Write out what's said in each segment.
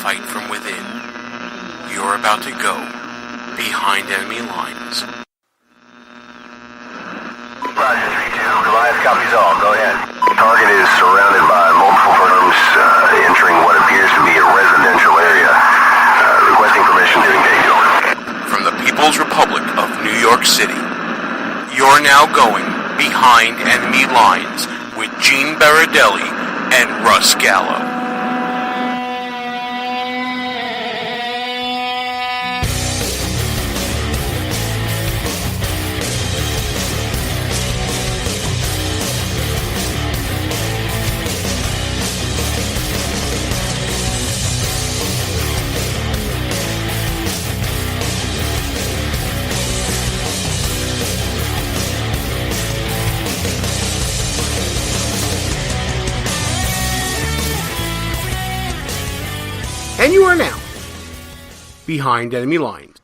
fight from within. You're about to go behind enemy lines. Roger, 3-2. Goliath copies all. Go ahead. Target is surrounded by multiple firms entering what appears to be a residential area. Requesting permission to engage. Over. From the People's Republic of New York City, you're now going behind enemy lines with Gene Baradelli and Russ Gallo. And you are now behind enemy lines.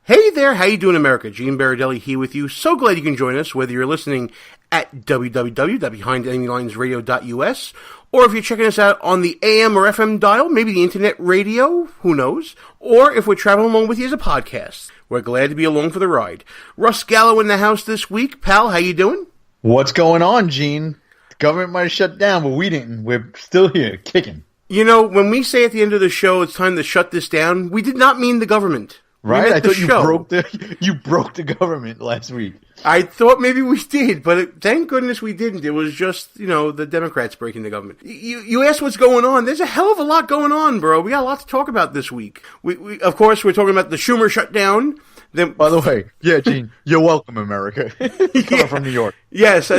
Hey there, how you doing, America? Gene Baradelli here with you. So glad you can join us, whether you're listening at www.behindenemylines.radio.us, or if you're checking us out on the AM or FM dial, maybe the internet radio, who knows, or if we're traveling along with you as a podcast. We're glad to be along for the ride. Russ Gallo in the house this week. Pal, how you doing? What's going on, Gene? The government might have shut down, but we didn't. We're still here, kicking. You know, when we say at the end of the show it's time to shut this down, we did not mean the government. Right? I thought you broke the government last week. I thought maybe we did, but thank goodness we didn't. It was just, the Democrats breaking the government. You asked what's going on. There's a hell of a lot going on, bro. We got a lot to talk about this week. We of course, we're talking about the Schumer Shutdown. By the way, yeah, Gene, you're welcome, America. Coming from New York. Yes,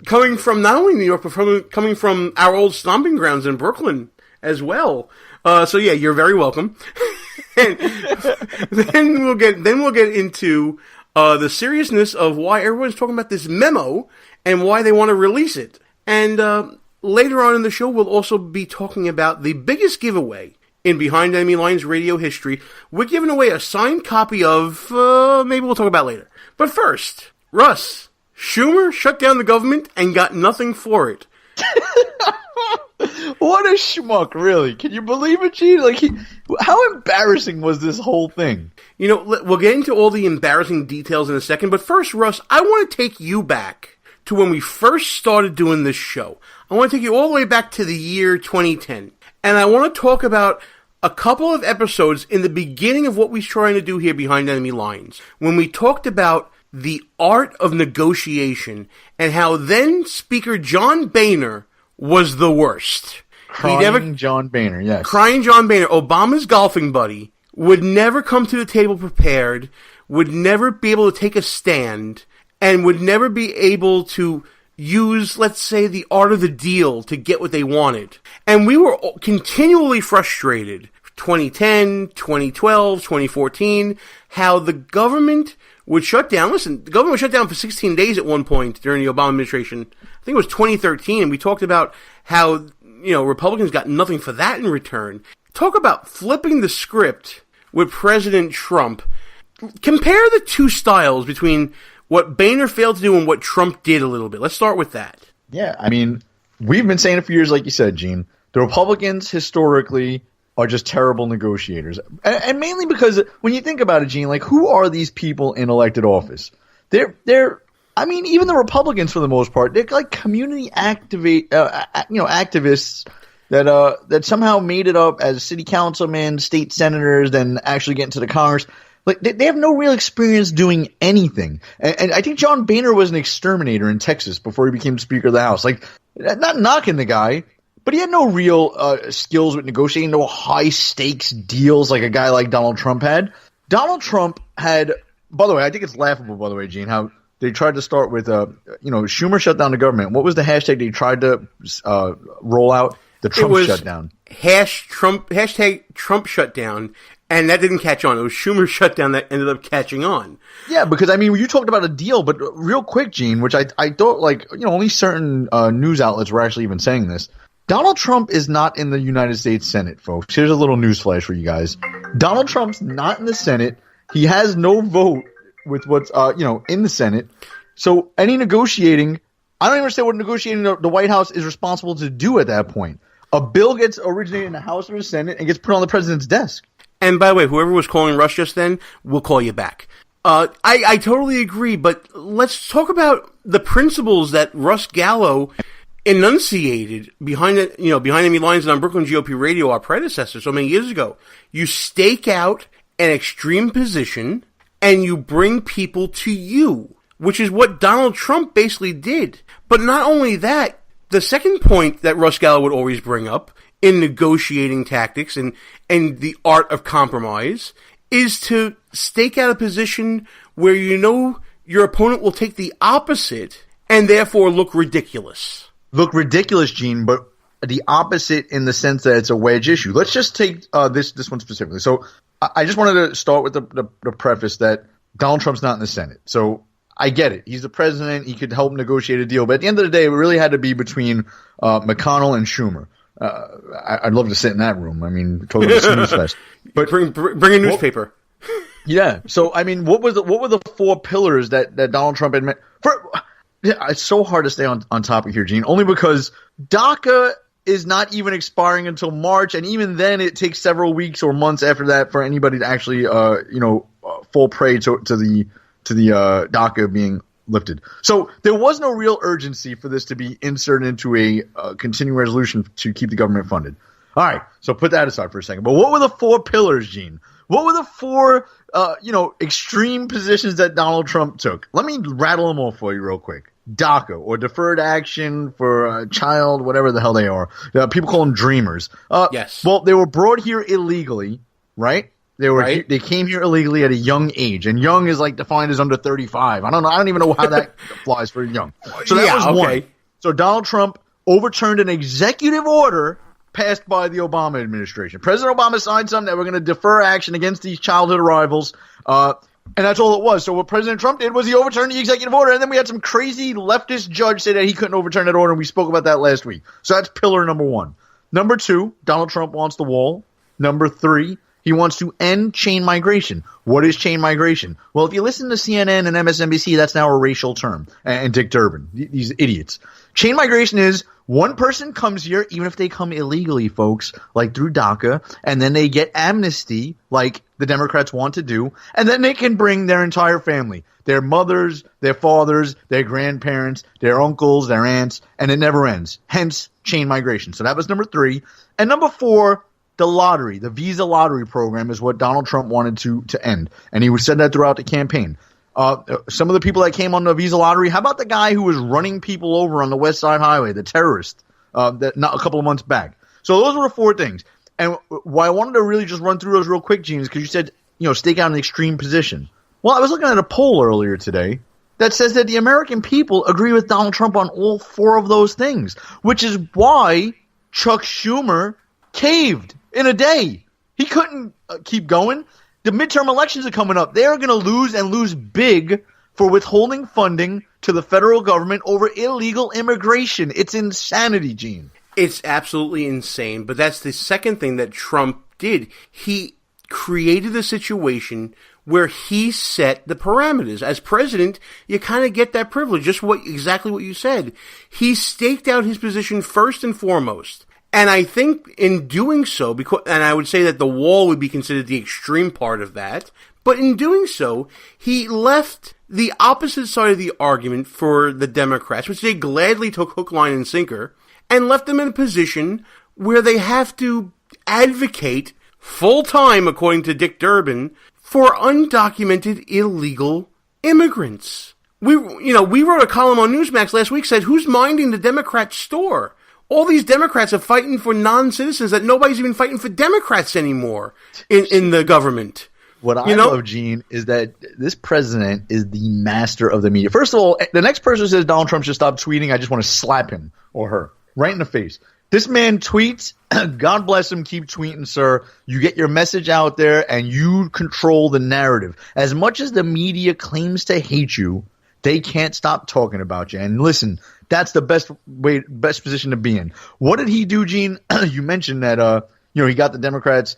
coming from not only New York, but coming from our old stomping grounds in Brooklyn as well. So yeah, you're very welcome. And then we'll get into the seriousness of why everyone's talking about this memo and why they want to release it. And later on in the show, we'll also be talking about the biggest giveaway in Behind Enemy Lines radio history. We're giving away a signed copy of, maybe we'll talk about later. But first, Russ, Schumer shut down the government and got nothing for it. What a schmuck, really. Can you believe it, Gene? How embarrassing was this whole thing? We'll get into all the embarrassing details in a second, but first, Russ, I want to take you back to when we first started doing this show. I want to take you all the way back to the year 2010, and I want to talk about a couple of episodes in the beginning of what we're trying to do here behind enemy lines, when we talked about the art of negotiation and how then Speaker John Boehner was the worst. Crying John Boehner, yes. Crying John Boehner, Obama's golfing buddy, would never come to the table prepared, would never be able to take a stand, and would never be able to use, let's say, the art of the deal to get what they wanted. And we were continually frustrated, 2010, 2012, 2014, how the government would shut down. Listen, the government was shut down for 16 days at one point during the Obama administration. I think it was 2013, and we talked about how, Republicans got nothing for that in return. Talk about flipping the script with President Trump. Compare the two styles between what Boehner failed to do and what Trump did a little bit. Let's start with that. Yeah, we've been saying it for years, like you said, Gene. The Republicans, historically, are just terrible negotiators. And mainly because when you think about it, Gene, who are these people in elected office? They're even the Republicans, for the most part, they're like community activists that somehow made it up as city councilmen, state senators, then actually get into the Congress. They have no real experience doing anything. And I think John Boehner was an exterminator in Texas before he became Speaker of the House. Not knocking the guy, but he had no real skills with negotiating, no high-stakes deals like a guy like Donald Trump had. Donald Trump had – by the way, I think it's laughable, by the way, Gene, how they tried to start with Schumer shut down the government. What was the hashtag they tried to roll out? The Trump shutdown. Hashtag Trump shutdown, and that didn't catch on. It was Schumer shutdown that ended up catching on. Yeah, because, you talked about a deal, but real quick, Gene, which I thought, only certain news outlets were actually even saying this. Donald Trump is not in the United States Senate, folks. Here's a little newsflash for you guys. Donald Trump's not in the Senate. He has no vote with what's, in the Senate. So any negotiating, I don't even understand what negotiating the White House is responsible to do at that point. A bill gets originated in the House or the Senate and gets put on the president's desk. And by the way, whoever was calling Russ just then, we'll call you back. I totally agree, but let's talk about the principles that Russ Gallo enunciated behind enemy lines and on Brooklyn GOP Radio, our predecessor, so many years ago. You stake out an extreme position and you bring people to you, which is what Donald Trump basically did. But not only that, the second point that Russ Gallo would always bring up in negotiating tactics and the art of compromise is to stake out a position where you know your opponent will take the opposite and therefore look ridiculous. Look ridiculous, Gene, but the opposite in the sense that it's a wedge issue. Let's just take this one specifically. So I just wanted to start with the preface that Donald Trump's not in the Senate. So I get it. He's the president. He could help negotiate a deal. But at the end of the day, it really had to be between McConnell and Schumer. I'd love to sit in that room. I mean, totally snooze fest. But bring a newspaper. Yeah. So I mean, what were the four pillars that Donald Trump had meant? It's so hard to stay on topic here, Gene, only because DACA is not even expiring until March, and even then, it takes several weeks or months after that for anybody to actually, fall prey to the DACA being lifted. So there was no real urgency for this to be inserted into a continuing resolution to keep the government funded. All right, so put that aside for a second. But what were the four pillars, Gene? What were the four, extreme positions that Donald Trump took? Let me rattle them off for you real quick. DACA, or Deferred Action for a Child, whatever the hell they are. People call them Dreamers. Yes. Well, they were brought here illegally, right? They came here illegally at a young age, and young is like defined as under 35. I don't even know how that applies for young. So that was one. So Donald Trump overturned an executive order passed by the Obama administration. President Obama signed something that we're going to defer action against these childhood arrivals, and that's all it was. So what President Trump did was he overturned the executive order, and then we had some crazy leftist judge say that he couldn't overturn that order, and we spoke about that last week. So that's pillar number one. Number two, Donald Trump wants the wall. Number three, he wants to end chain migration. What is chain migration? Well, if you listen to CNN and MSNBC, that's now a racial term. And Dick Durbin, these idiots. Chain migration is one person comes here, even if they come illegally, folks, like through DACA, and then they get amnesty, like the Democrats want to do, and then they can bring their entire family, their mothers, their fathers, their grandparents, their uncles, their aunts, and it never ends. Hence, chain migration. So that was number three. And number four, the lottery, the visa lottery program is what Donald Trump wanted to end. And he said that throughout the campaign. Some of the people that came on the visa lottery, how about the guy who was running people over on the West Side Highway, the terrorist, not a couple of months back? So those were the four things. And why I wanted to really just run through those real quick, Gene, is because you said, stake out an extreme position. Well, I was looking at a poll earlier today that says that the American people agree with Donald Trump on all four of those things, which is why Chuck Schumer caved in a day. He couldn't keep going. The midterm elections are coming up. They are going to lose and lose big for withholding funding to the federal government over illegal immigration. It's insanity, Gene. It's absolutely insane, but that's the second thing that Trump did. He created a situation where he set the parameters. As president, you kind of get that privilege, just exactly what you said. He staked out his position first and foremost. And I think in doing so, and I would say that the wall would be considered the extreme part of that, but in doing so, he left the opposite side of the argument for the Democrats, which they gladly took hook, line, and sinker, and left them in a position where they have to advocate full-time, according to Dick Durbin, for undocumented illegal immigrants. We wrote a column on Newsmax last week said, who's minding the Democrat store? All these Democrats are fighting for non-citizens that nobody's even fighting for Democrats anymore in the government. What I love, Gene, is that this president is the master of the media. First of all, the next person who says Donald Trump should stop tweeting, I just want to slap him or her right in the face. This man tweets. God bless him. Keep tweeting, sir. You get your message out there and you control the narrative. As much as the media claims to hate you, they can't stop talking about you. And listen, that's the best position to be in. What did he do, Gene? You mentioned that, he got the Democrats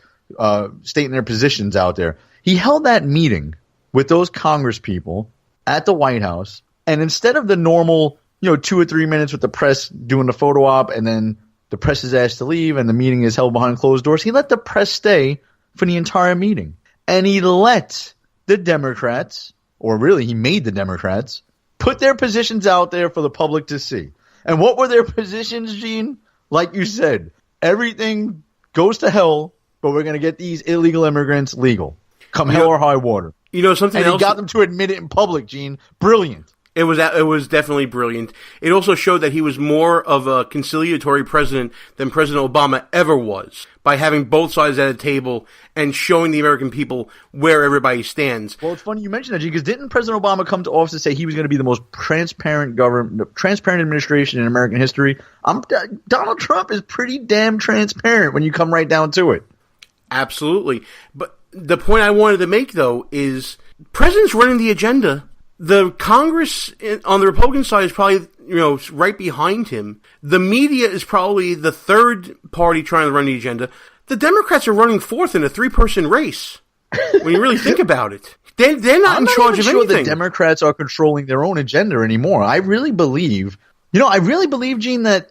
stating their positions out there. He held that meeting with those Congress people at the White House. And instead of the normal, 2 or 3 minutes with the press doing the photo op and then the press is asked to leave and the meeting is held behind closed doors, he let the press stay for the entire meeting. And he let the Democrats, or really he made the Democrats, put their positions out there for the public to see. And what were their positions, Gene? Like you said, everything goes to hell, but we're going to get these illegal immigrants legal. Come hell or high water. You know, something else. And he got them to admit it in public, Gene. Brilliant. It was definitely brilliant. It also showed that he was more of a conciliatory president than President Obama ever was, by having both sides at a table and showing the American people where everybody stands. Well, it's funny you mentioned that, Gene, because didn't President Obama come to office and say he was going to be the most transparent administration in American history? Donald Trump is pretty damn transparent when you come right down to it. Absolutely. But the point I wanted to make, though, is president's running the agenda. The Congress on the Republican side is probably, right behind him. The media is probably the third party trying to run the agenda. The Democrats are running fourth in a 3-person race. When you really think about it, they're not in charge of anything. The Democrats are controlling their own agenda anymore. I really believe, Gene, that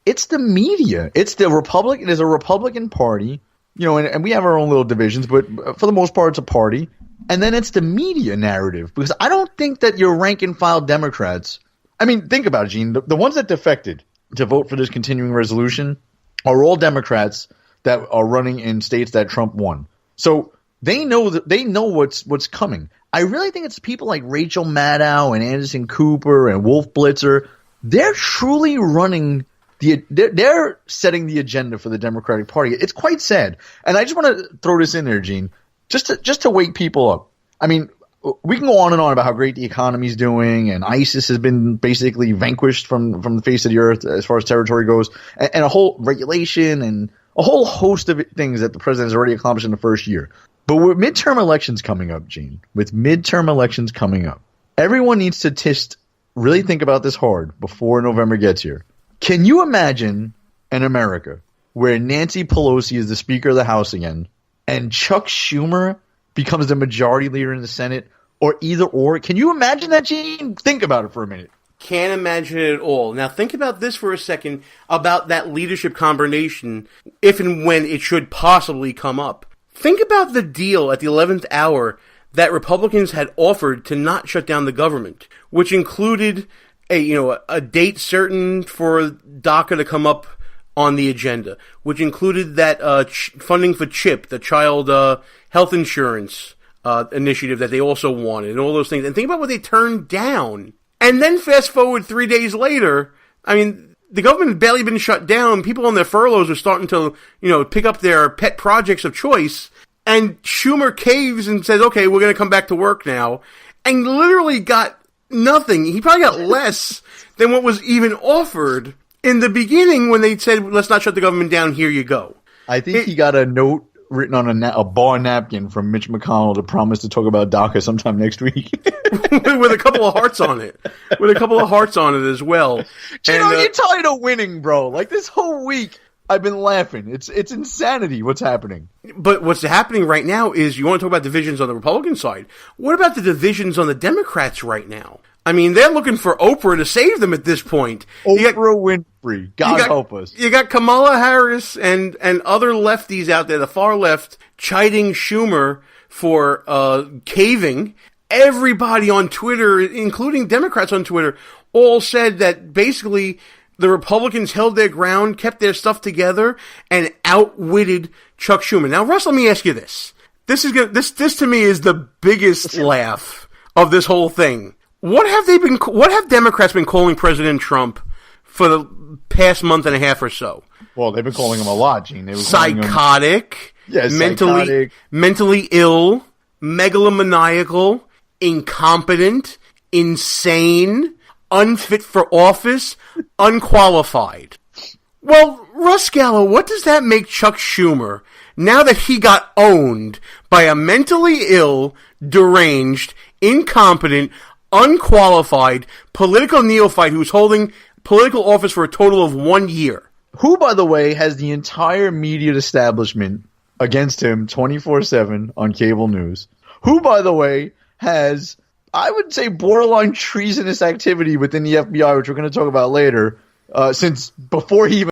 it's the media. It's the Republican. It is a Republican party, and we have our own little divisions, but for the most part, it's a party. And then it's the media narrative, because I don't think that your rank and file Democrats, I mean, think about it, Gene. The ones that defected to vote for this continuing resolution are all Democrats that are running in states that Trump won. So they know what's coming. I really think it's people like Rachel Maddow and Anderson Cooper and Wolf Blitzer. They're truly running they're setting the agenda for the Democratic Party. It's quite sad. And I just want to throw this in there, Gene. Just to wake people up. I mean, we can go on and on about how great the economy's doing, and ISIS has been basically vanquished from the face of the earth as far as territory goes, and a whole regulation and a whole host of things that the president has already accomplished in the first year. But with midterm elections coming up, Gene, everyone needs to really think about this hard before November gets here. Can you imagine an America where Nancy Pelosi is the Speaker of the House again, and Chuck Schumer becomes the majority leader in the Senate, or either or? Can you imagine that, Gene? Think about it for a minute. Can't imagine it at all. Now think about this for a second, about that leadership combination, if and when it should possibly come up. Think about the deal at the 11th hour that Republicans had offered to not shut down the government, which included a date certain for DACA to come up on the agenda, which included that funding for CHIP, the child health insurance initiative that they also wanted, and all those things. And think about what they turned down. And then fast forward 3 days later, I mean, the government had barely been shut down. People on their furloughs are starting to, pick up their pet projects of choice. And Schumer caves and says, okay, we're going to come back to work now. And literally got nothing. He probably got less than what was even offered in the beginning when they said, let's not shut the government down, here you go. I think he got a note written on a bar napkin from Mitch McConnell to promise to talk about DACA sometime next week. With a couple of hearts on it. With a couple of hearts on it as well. You're tired of winning, bro. Like, this whole week, I've been laughing. It's insanity what's happening. But what's happening right now is, you want to talk about divisions on the Republican side. What about the divisions on the Democrats right now? I mean, they're looking for Oprah to save them at this point. Oprah Winfrey. God help us. You got Kamala Harris and other lefties out there, the far left, chiding Schumer for caving. Everybody on Twitter, including Democrats on Twitter, all said that basically the Republicans held their ground, kept their stuff together, and outwitted Chuck Schumer. Now, Russ, let me ask you this. This to me is the biggest laugh of this whole thing. What have Democrats been calling President Trump for the past month and a half or so? Well, they've been calling him a lot, Gene. They were psychotic, mentally ill, megalomaniacal, incompetent, insane, unfit for office, unqualified. Well, Russ Gallo, what does that make Chuck Schumer now that he got owned by a mentally ill, deranged, incompetent, unqualified political neophyte who's holding political office for a total of 1 year? Who, by the way, has the entire media establishment against him 24/7 on cable news. Who, by the way, has, I would say, borderline treasonous activity within the FBI, which we're going to talk about later, since before he even